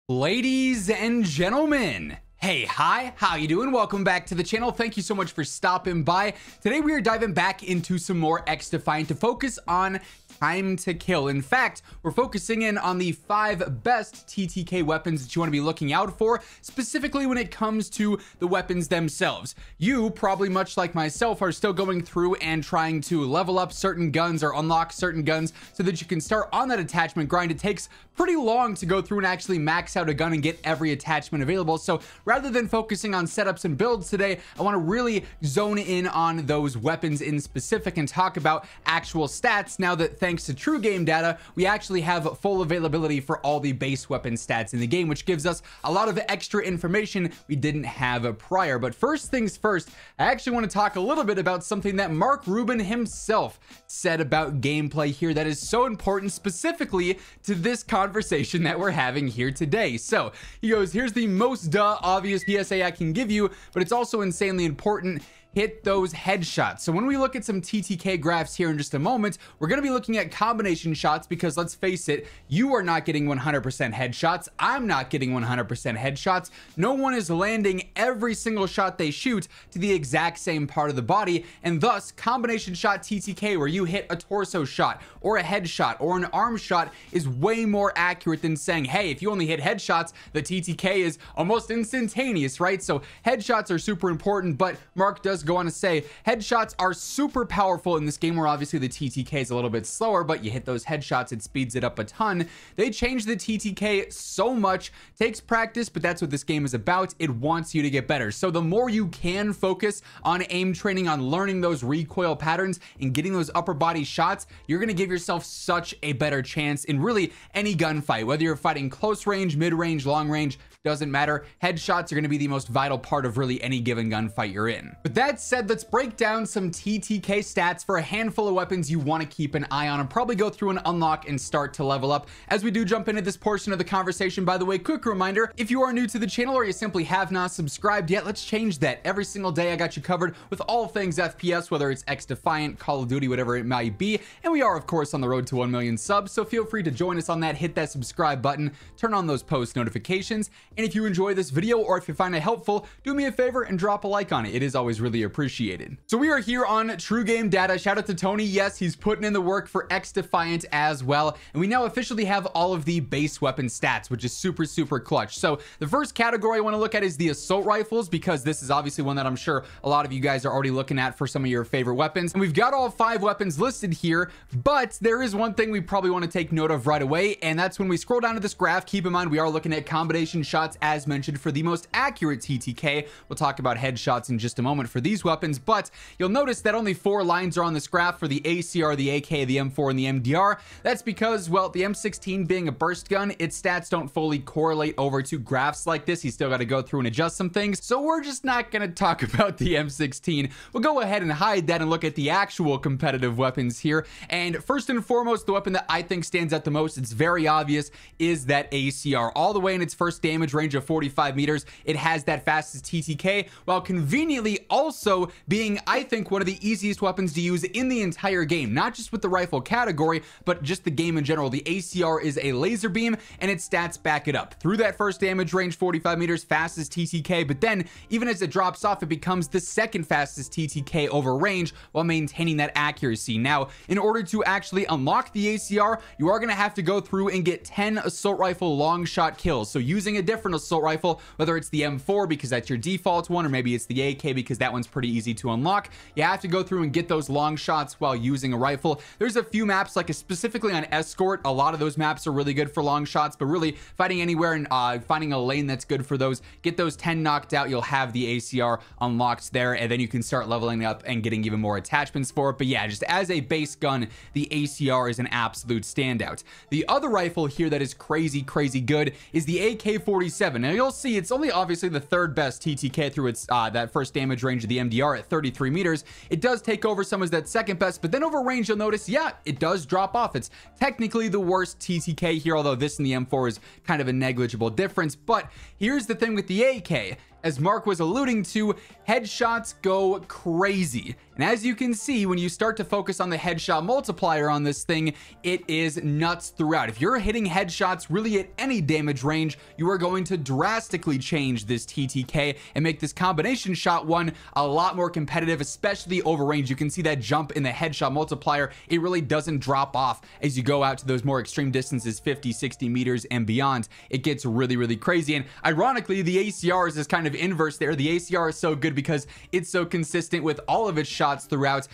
Ladies and gentlemen, hey, hi, how you doing? Welcome back to the channel. Thank you so much for stopping by. Today we are diving back into some more Xdefiant to focus on time to kill. In fact, we're focusing in on the 5 best TTK weapons that you want to be looking out for, specifically when it comes to the weapons themselves. You, probably much like myself, are still going through and trying to level up certain guns or unlock certain guns so that you can start on that attachment grind. It takes pretty long to go through and actually max out a gun and get every attachment available. So rather than focusing on setups and builds today, I want to really zone in on those weapons in specific and talk about actual stats now that thanks to True Game Data, we actually have full availability for all the base weapon stats in the game, which gives us a lot of extra information we didn't have prior. But first things first, I actually want to talk a little bit about something that Mark Rubin himself said about gameplay here that is so important specifically to this conversation that we're having here today. So he goes, here's the most obvious PSA I can give you, but it's also insanely important. Hit those headshots. So when we look at some TTK graphs here in just a moment, we're going to be looking at combination shots because let's face it, you are not getting 100% headshots. I'm not getting 100% headshots. No one is landing every single shot they shoot to the exact same part of the body, and thus combination shot TTK where you hit a torso shot or a headshot or an arm shot is way more accurate than saying, hey, if you only hit headshots, the TTK is almost instantaneous, right? So headshots are super important, but Mark does go on to say headshots are super powerful in this game where obviously the TTK is a little bit slower, but you hit those headshots, it speeds it up a ton. They changed the TTK so much, takes practice, but that's what this game is about. It wants you to get better. So the more you can focus on aim training, on learning those recoil patterns and getting those upper body shots, you're going to give yourself such a better chance in really any gunfight, whether you're fighting close range, mid range, long range, doesn't matter. Headshots are going to be the most vital part of really any given gunfight you're in. But that said, let's break down some TTK stats for a handful of weapons you want to keep an eye on and probably go through and unlock and start to level up. As we do jump into this portion of the conversation, by the way, quick reminder, if you are new to the channel or you simply have not subscribed yet, let's change that. Every single day I got you covered with all things FPS, whether it's Xdefiant, Call of Duty, whatever it might be. And we are, of course, on the road to 1 million subs, so feel free to join us on that. Hit that subscribe button, turn on those post notifications, and if you enjoy this video or if you find it helpful, do me a favor and drop a like on it. It is always really appreciated. So we are here on True Game Data. Shout out to Tony. Yes, he's putting in the work for Xdefiant as well. And we now officially have all of the base weapon stats, which is super, super clutch. So the first category I want to look at is the assault rifles, because this is obviously one that I'm sure a lot of you guys are already looking at for some of your favorite weapons. And we've got all 5 weapons listed here, but there is one thing we probably want to take note of right away. And that's when we scroll down to this graph, keep in mind, we are looking at combination shots as mentioned for the most accurate TTK. We'll talk about headshots in just a moment for these weapons, but you'll notice that only 4 lines are on this graph for the ACR, the AK, the M4, and the MDR. That's because, well, the M16 being a burst gun, its stats don't fully correlate over to graphs like this. You still got to go through and adjust some things, so we're just not going to talk about the M16. We'll go ahead and hide that and look at the actual competitive weapons here. And first and foremost, the weapon that I think stands out the most, it's very obvious, is that ACR. All the way in its first damage range of 45 meters, it has that fastest TTK, while conveniently also being, I think, one of the easiest weapons to use in the entire game, not just with the rifle category, but just the game in general. The ACR is a laser beam and its stats back it up. Through that first damage range, 45 meters, fastest TTK, but then even as it drops off, it becomes the second fastest TTK over range while maintaining that accuracy. Now, in order to actually unlock the ACR, you are going to have to go through and get 10 assault rifle long shot kills. So using a different assault rifle, whether it's the M4 because that's your default one, or maybe it's the AK because that one's pretty easy to unlock, you have to go through and get those long shots while using a rifle. There's a few maps, like specifically on Escort, a lot of those maps are really good for long shots, but really fighting anywhere and finding a lane that's good for those, get those 10 knocked out, you'll have the ACR unlocked there, and then you can start leveling up and getting even more attachments for it. But yeah, just as a base gun, the ACR is an absolute standout. The other rifle here that is crazy good is the AK-47. Now you'll see it's only obviously the 3rd best TTK through its that first damage range of the MDR at 33 meters. It does take over some as that 2nd best, but then over range you'll notice, yeah, it does drop off. It's technically the worst TTK here, although this and the M4 is kind of a negligible difference. But here's the thing with the AK. as Mark was alluding to, headshots go crazy. And as you can see, when you start to focus on the headshot multiplier on this thing, it is nuts throughout. If you're hitting headshots really at any damage range, you are going to drastically change this TTK and make this combination shot one a lot more competitive, especially over range. You can see that jump in the headshot multiplier. It really doesn't drop off as you go out to those more extreme distances, 50, 60 meters and beyond. It gets really, really crazy. And ironically, the ACR is kind of inverse there. The ACR is so good because it's so consistent with all of its shots throughout,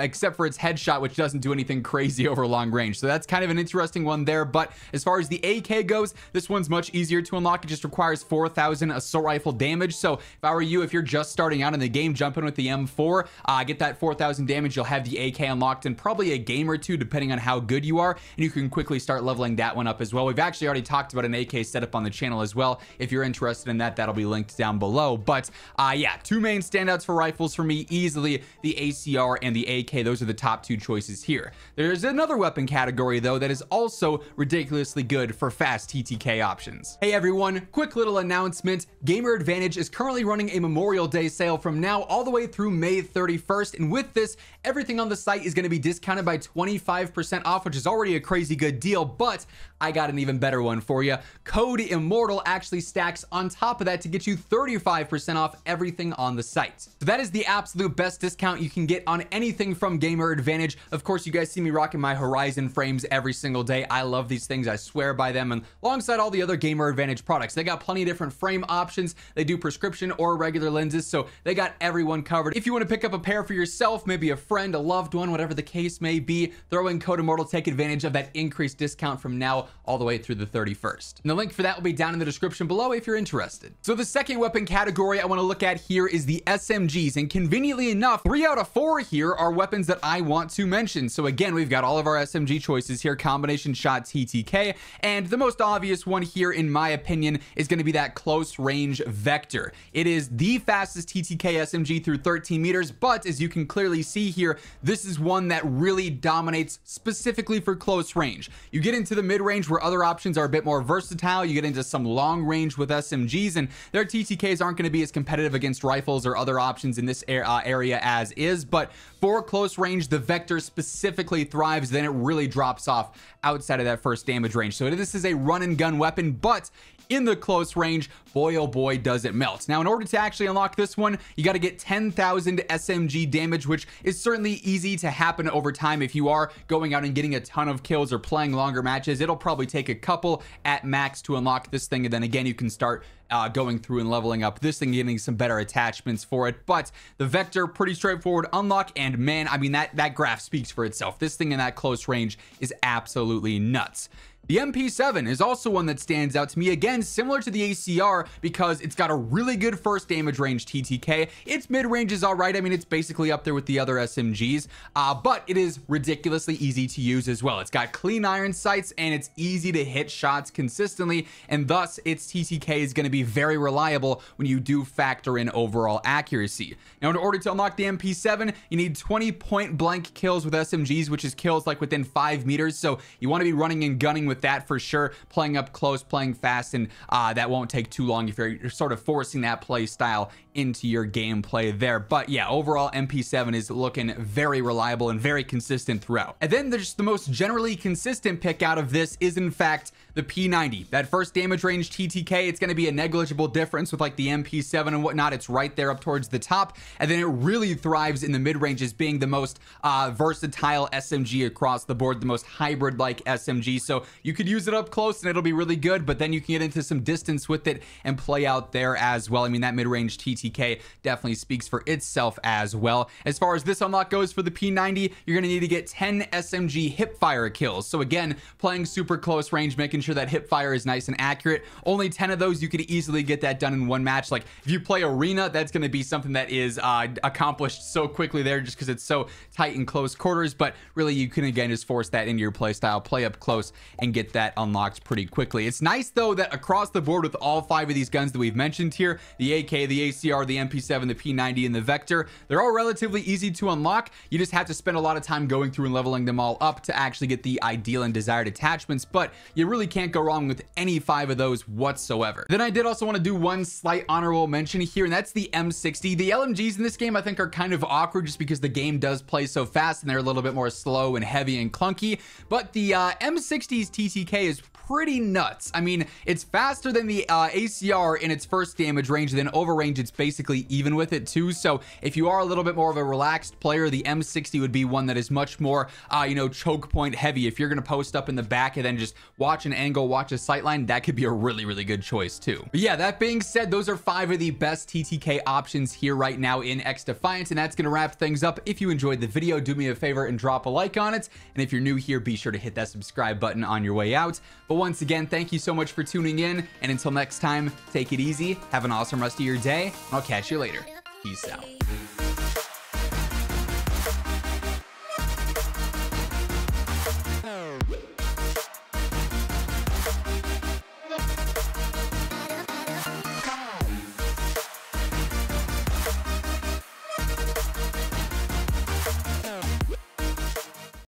except for its headshot, which doesn't do anything crazy over long range. So that's kind of an interesting one there. But as far as the AK goes, this one's much easier to unlock. It just requires 4,000 assault rifle damage. So if I were you, if you're just starting out in the game, jump in with the M4, get that 4,000 damage, you'll have the AK unlocked in probably a game or two, depending on how good you are, and you can quickly start leveling that one up as well. We've actually already talked about an AK setup on the channel as well. If you're interested in that, that'll be linked down below. But yeah, two main standouts for rifles for me, easily the ACR and the AK. Those are the top two choices here. There's another weapon category though that is also ridiculously good for fast TTK options. Hey everyone, quick little announcement. Gamer Advantage is currently running a Memorial Day sale from now all the way through May 31st, and with this, everything on the site is going to be discounted by 25% off, which is already a crazy good deal, but I got an even better one for you. Code Immortal actually stacks on top of that to get you 35% off everything on the site. So that is the absolute best discount you can get on anything from Gamer Advantage. Of course, you guys see me rocking my Horizon frames every single day. I love these things. I swear by them, and alongside all the other Gamer Advantage products. They got plenty of different frame options. They do prescription or regular lenses, so they got everyone covered. If you want to pick up a pair for yourself, maybe a friend, a loved one, whatever the case may be, throw in Code Immortal, take advantage of that increased discount from now all the way through the 31st. And the link for that will be down in the description below if you're interested. So the second weapon category I want to look at here is the SMGs, and conveniently enough, 3 out of 4 here are weapons that I want to mention. So again, we've got all of our SMG choices here, combination shot TTK, and the most obvious one here in my opinion is going to be that close range Vector. It is the fastest TTK SMG through 13 meters, but as you can clearly see here, this is one that really dominates specifically for close range. You get into the mid-range where other options are a bit more versatile. You get into some long range with SMGs, and their TTKs aren't going to be as competitive against rifles or other options in this area as is, but for close range, the Vector specifically thrives. Then it really drops off outside of that first damage range. So this is a run and gun weapon, but in the close range, boy oh boy does it melt. Now in order to actually unlock this one, you got to get 10,000 SMG damage, which is certainly easy to happen over time. If you are going out and getting a ton of kills or playing longer matches, it'll probably take a couple at max to unlock this thing, and then again you can start going through and leveling up this thing, getting some better attachments for it. But the Vector, pretty straightforward unlock, and man, I mean that graph speaks for itself. This thing in that close range is absolutely nuts. The MP7 is also one that stands out to me, again similar to the ACR, because it's got a really good first damage range TTK. Its mid-range is all right. I mean, it's basically up there with the other SMGs, but it is ridiculously easy to use as well. It's got clean iron sights, and it's easy to hit shots consistently, and thus its TTK is going to be very reliable when you do factor in overall accuracy. Now, in order to unlock the MP7, you need 20 point blank kills with SMGs, which is kills like within 5 meters, so you want to be running and gunning with that for sure, playing up close, playing fast, and that won't take too long if you're sort of forcing that play style into your gameplay there. But yeah, overall MP7 is looking very reliable and very consistent throughout. And then there's the most generally consistent pick out of this is in fact the P90. That first damage range TTK, it's going to be a negligible difference with like the MP7 and whatnot. It's right there up towards the top, and then it really thrives in the mid ranges, being the most versatile SMG across the board, the most hybrid like SMG. So you could use it up close and it'll be really good, but then you can get into some distance with it and play out there as well. I mean, that mid range TTK definitely speaks for itself as well. As far as this unlock goes for the P90, you're going to need to get 10 SMG hipfire kills. So again, playing super close range, making sure that hipfire is nice and accurate. Only 10 of those, you could easily get that done in one match. Like if you play arena, that's going to be something that is accomplished so quickly there just because it's so tight in close quarters, but really you can again just force that into your play style, play up close and get that unlocked pretty quickly. It's nice though that across the board with all 5 of these guns that we've mentioned here, the AK, the ACR, the MP7, the P90, and the Vector, they're all relatively easy to unlock. You just have to spend a lot of time going through and leveling them all up to actually get the ideal and desired attachments, but you really can't go wrong with any 5 of those whatsoever. Then I did also want to do one slight honorable mention here, and that's the M60. The LMGs in this game I think are kind of awkward just because the game does play so fast and they're a little bit more slow and heavy and clunky, but the M60's TTK is pretty nuts. I mean, it's faster than the ACR in its first damage range, then over range it's basically even with it too. So if you are a little bit more of a relaxed player, the M60 would be one that is much more you know, choke point heavy. If you're gonna post up in the back and then just watch an angle, watch a sightline, that could be a really good choice too. But yeah, that being said, those are 5 of the best TTK options here right now in Xdefiant, and that's gonna wrap things up. If you enjoyed the video, do me a favor and drop a like on it, and if you're new here, be sure to hit that subscribe button on your way out. But once again, thank you so much for tuning in, and until next time, take it easy, have an awesome rest of your day, and I'll catch you later. Peace out.